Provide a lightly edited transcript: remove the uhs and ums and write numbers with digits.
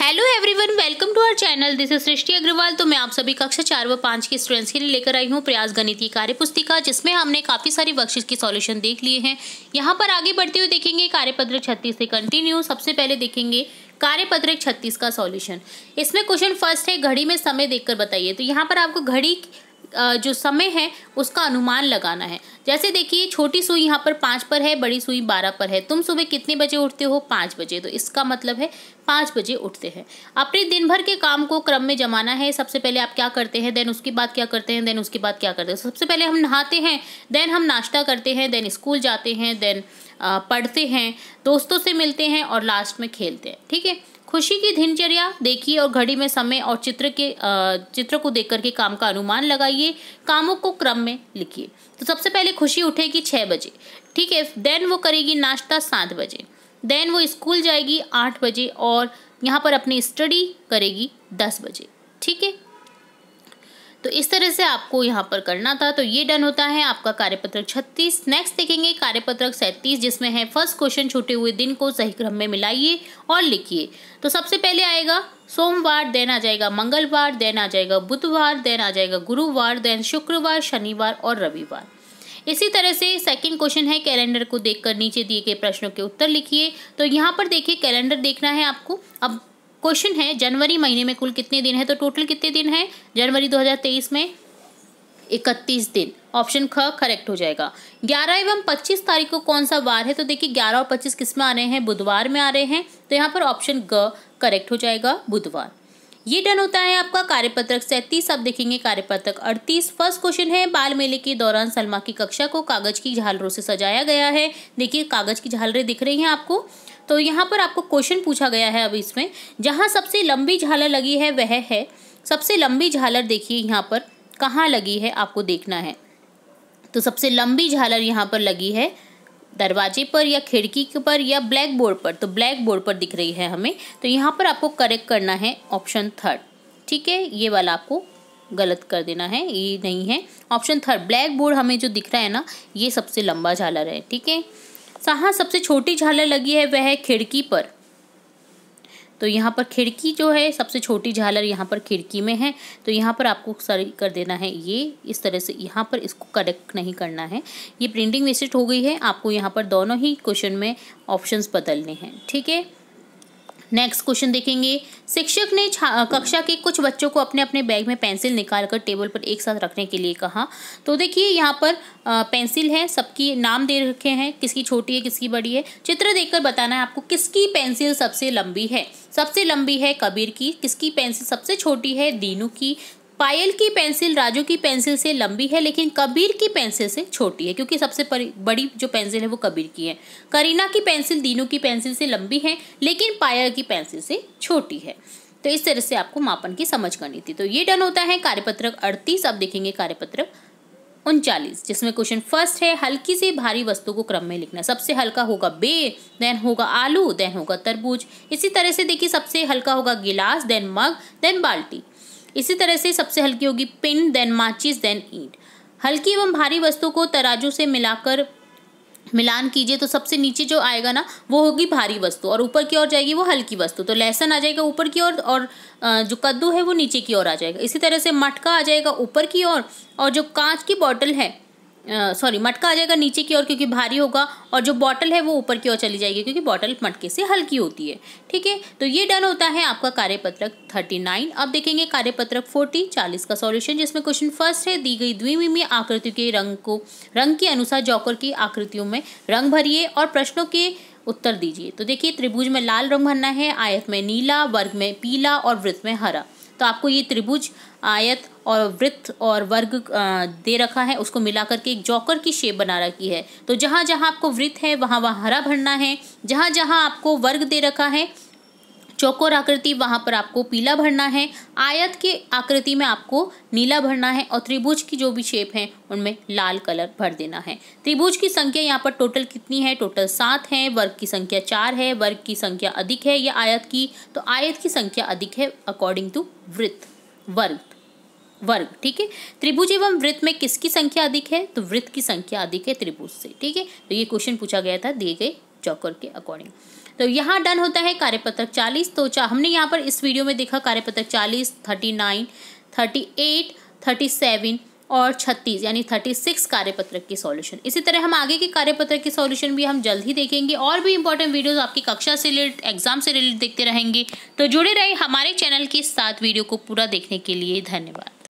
Hello everyone, welcome to our channel. This is Srishti Agarwal. तो मैं आप सभी कक्षा 4 व 5 के स्टूडेंट्स के लिए लेकर आई हूँ प्रयास गणित की कार्यपुस्तिका, जिसमें हमने काफ़ी सारी वर्कशीट के सॉल्यूशन देख लिए हैं। यहाँ पर आगे बढ़ते हुए देखेंगे कार्यपत्रक 36 से कंटिन्यू। सबसे पहले देखेंगे कार्यपत्रक 36 का सॉल्यूशन। इसमें क्वेश्चन फर्स्ट है, घड़ी में समय देखकर बताइए। तो यहाँ पर आपको घड़ी जो समय है उसका अनुमान लगाना है। जैसे देखिए, छोटी सुई यहाँ पर 5 पर है, बड़ी सुई 12 पर है। तुम सुबह कितने बजे उठते हो? 5 बजे। तो इसका मतलब है 5 बजे उठते हैं। अपने दिन भर के काम को क्रम में जमाना है। सबसे पहले आप क्या करते हैं, देन उसके बाद क्या करते हैं, देन उसके बाद क्या करते हैं। सबसे पहले हम नहाते हैं, देन हम नाश्ता करते हैं, देन स्कूल जाते हैं, देन पढ़ते हैं, दोस्तों से मिलते हैं और लास्ट में खेलते हैं। ठीक है। खुशी की दिनचर्या देखिए और घड़ी में समय और चित्र को देख करके काम का अनुमान लगाइए। कामों को क्रम में लिखिए। तो सबसे पहले खुशी उठेगी 6 बजे। ठीक है। देन वो करेगी नाश्ता 7 बजे। देन वो स्कूल जाएगी 8 बजे और यहाँ पर अपनी स्टडी करेगी 10 बजे। ठीक है। तो इस तरह से आपको यहाँ पर करना था। तो ये डन होता है आपका कार्यपत्रक 36। नेक्स्ट देखेंगे कार्यपत्रक 37, जिसमें है फर्स्ट क्वेश्चन, छूटे हुए दिन को सही क्रम में मिलाइए और लिखिए। तो सबसे पहले आएगा सोमवार, देन आ जाएगा मंगलवार, देन आ जाएगा बुधवार, देन आ जाएगा गुरुवार, देन शुक्रवार, शनिवार और रविवार। इसी तरह से सेकंड क्वेश्चन है, कैलेंडर को देखकर नीचे दिए गए प्रश्नों के उत्तर लिखिए। तो यहाँ पर देखिए, कैलेंडर देखना है आपको। अब क्वेश्चन है, जनवरी महीने में कुल कितने दिन है? तो टोटल कितने दिन है जनवरी 2023 में? 31 दिन। ऑप्शन ख करेक्ट हो जाएगा। 11 एवं 25 तारीख को कौन सा वार है? तो देखिए 11 और 25 किस में आ रहे हैं? बुधवार में आ रहे हैं। तो यहाँ पर ऑप्शन ग करेक्ट हो जाएगा, बुधवार। ये डन होता है आपका कार्यपत्रक 37। अब देखेंगे कार्यपत्रक 38। फर्स्ट क्वेश्चन है, बाल मेले के दौरान सलमा की कक्षा को कागज की झालरों से सजाया गया है। देखिए कागज की झालरें दिख रही हैं आपको। तो यहाँ पर आपको क्वेश्चन पूछा गया है अब इसमें, जहाँ सबसे लंबी झालर लगी है वह है, सबसे लंबी झालर देखिए यहाँ पर कहाँ लगी है आपको देखना है। तो सबसे लंबी झालर यहाँ पर लगी है दरवाजे पर या खिड़की पर या ब्लैक बोर्ड पर। तो ब्लैक बोर्ड पर दिख रही है हमें। तो यहाँ पर आपको करेक्ट करना है ऑप्शन थर्ड। ठीक है, ये वाला आपको गलत कर देना है, ये नहीं है ऑप्शन थर्ड। ब्लैक बोर्ड हमें जो दिख रहा है ना, ये सबसे लंबा झालर है। ठीक है। जहाँ सबसे छोटी झालर लगी है वह है खिड़की पर। तो यहाँ पर खिड़की जो है, सबसे छोटी झालर यहाँ पर खिड़की में है। तो यहाँ पर आपको सही कर देना है ये इस तरह से। यहाँ पर इसको करेक्ट नहीं करना है, ये प्रिंटिंग मिस्टेक हो गई है। आपको यहाँ पर दोनों ही क्वेश्चन में ऑप्शंस बदलने हैं। ठीक है। नेक्स्ट क्वेश्चन देखेंगे, शिक्षक ने कक्षा के कुछ बच्चों को अपने अपने बैग में पेंसिल निकालकर टेबल पर एक साथ रखने के लिए कहा। तो देखिए यहाँ पर पेंसिल है, सबकी नाम दे रखे हैं, किसकी छोटी है किसकी बड़ी है। चित्र देखकर बताना है आपको किसकी पेंसिल सबसे लंबी है। सबसे लंबी है कबीर की। किसकी पेंसिल सबसे छोटी है? दीनू की। पायल की पेंसिल राजू की पेंसिल से लंबी है, लेकिन कबीर की पेंसिल से छोटी है, क्योंकि सबसे बड़ी जो पेंसिल है वो कबीर की है। करीना की पेंसिल दीनू की पेंसिल से लंबी है, लेकिन पायल की पेंसिल से छोटी है। तो इस तरह से आपको मापन की समझ करनी थी। तो ये डन होता है कार्यपत्रक 38। अब देखेंगे कार्यपत्रक 39, जिसमें क्वेश्चन फर्स्ट है, हल्की से भारी वस्तु को क्रम में लिखना। सबसे हल्का होगा बेर, देन होगा आलू, देन होगा तरबूज। इसी तरह से देखिए, सबसे हल्का होगा गिलास, देन मग, देन बाल्टी। इसी तरह से सबसे हल्की होगी पिन, देन माचिस, देन ईंट। हल्की एवं भारी वस्तु को तराजू से मिलान कीजिए। तो सबसे नीचे जो आएगा ना, वो होगी भारी वस्तु और ऊपर की ओर जाएगी वो हल्की वस्तु। तो लहसुन आ जाएगा ऊपर की ओर और जो कद्दू है वो नीचे की ओर आ जाएगा। इसी तरह से मटका आ जाएगा ऊपर की ओर और जो कांच की बॉटल है मटका आ जाएगा नीचे की ओर क्योंकि भारी होगा, और जो बॉटल है वो ऊपर की ओर चली जाएगी क्योंकि बॉटल मटके से हल्की होती है। ठीक है। तो ये डन होता है आपका कार्यपत्रक 39। अब देखेंगे कार्यपत्रक 40 का सॉल्यूशन, जिसमें क्वेश्चन फर्स्ट है, दी गई द्विमिमीय आकृति के रंग के अनुसार जौकर की आकृतियों में रंग भरिए और प्रश्नों के उत्तर दीजिए। तो देखिए, त्रिभुज में लाल रंग भरना है, आयत में नीला, वर्ग में पीला और वृत्त में हरा। तो आपको ये त्रिभुज, आयत और वृत्त और वर्ग दे रखा है, उसको मिला करके एक जॉकर की शेप बना रखी है। तो जहाँ जहाँ आपको वृत्त है वहाँ वहाँ हरा भरना है, जहाँ जहाँ आपको वर्ग दे रखा है चौकोर आकृति, वहाँ पर आपको पीला भरना है, आयत के आकृति में आपको नीला भरना है और त्रिभुज की जो भी शेप है उनमें लाल कलर भर देना है। त्रिभुज की संख्या यहाँ पर टोटल कितनी है? टोटल 7 है। वर्ग की संख्या 4 है। वर्ग की संख्या अधिक है या आयत की? तो आयत की संख्या अधिक है अकॉर्डिंग टू वृत्त वर्ग। ठीक है। त्रिभुज एवं वृत्त में किसकी संख्या अधिक है? तो वृत्त की संख्या अधिक है त्रिभुज से। ठीक है। तो ये क्वेश्चन पूछा गया था दिए गए जॉकर के अकॉर्डिंग। तो यहाँ डन होता है कार्यपत्रक 40। तो हमने यहाँ पर इस वीडियो में देखा कार्यपत्रक 40, 39, 38, 37 और 36 यानी 36 कार्यपत्रक की सॉल्यूशन। इसी तरह हम आगे के कार्यपत्रक की सॉल्यूशन भी हम जल्द ही देखेंगे और भी इंपॉर्टेंट वीडियोस आपकी कक्षा से रिलेटेड, एग्जाम से रिलेटेड देखते रहेंगे। तो जुड़े रहे हमारे चैनल के साथ। वीडियो को पूरा देखने के लिए धन्यवाद।